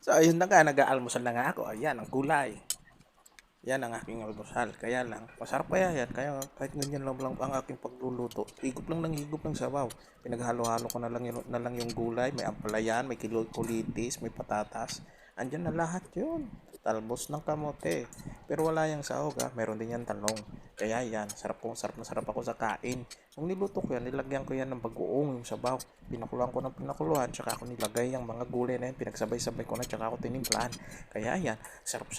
So, ayun na nga, nag-aalmusal na nga ako. Ayan, ang gulay. Yan ang aking almusal. Kaya lang, masarap kaya yan. Kaya kahit ganyan lang ang aking pagluluto. Higop lang ng higop ng sabaw. Pinaghalo-halo ko na lang yung gulay. May ampalayan, may kulitis, may patatas. Andyan na lahat yun. Talbos ng kamote. Pero wala yung sahog ha. Meron din yan talong. Kaya yan, sarap na sarap ako sa kain. Nung niluto ko yan, nilagyan ko yan ng bagoong yung sabaw. Pinakuluan ko ng pinakuluan, tsaka ako nilagay yung mga gulay na yan. Pinagsabay-sabay ko na, tsaka ako tinimplaan. Kaya yan, sarap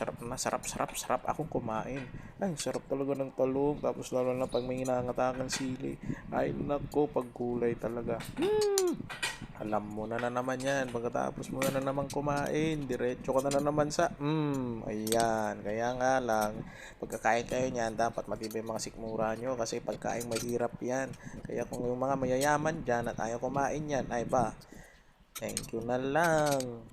akong kumain. Ay, sarap talaga ng talong. Tapos lalo na pag may hinangatakan sili. Ay, nako, pag gulay talaga. Alam mo na naman yan. Pagkatapos mo na naman kumain, diretso ka na naman sa, ayan. Kaya nga lang, pagkakain kayo niyan, dapat matibay mga sikmura nyo. Kasi pagkain mahirap yan. Kaya kung yung mga mayayaman dyan at ayaw kumain yan, ay ba, thank you na lang.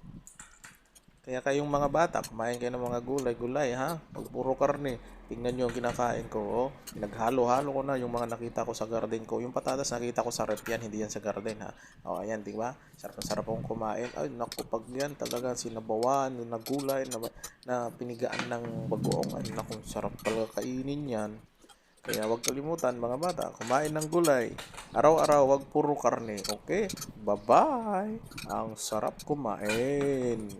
Kaya kayong mga bata, kumain kayo ng mga gulay-gulay ha. Pag puro karne, tingnan nyo ang kinakain ko. Oh. Pinaghalo-halo ko na yung mga nakita ko sa garden ko. Yung patatas nakita ko sa rep yan, hindi yan sa garden ha. O ayan, di ba? Sarap na sarap akong kumain. Ay, naku, pag yan talaga sinabawan, na gulay, na pinigaan ng bagoong. Ay, naku, sarap talaga kainin yan. Kaya huwag kalimutan mga bata, kumain ng gulay. Araw-araw, huwag puro karne. Okay? Bye-bye! Ang sarap kumain.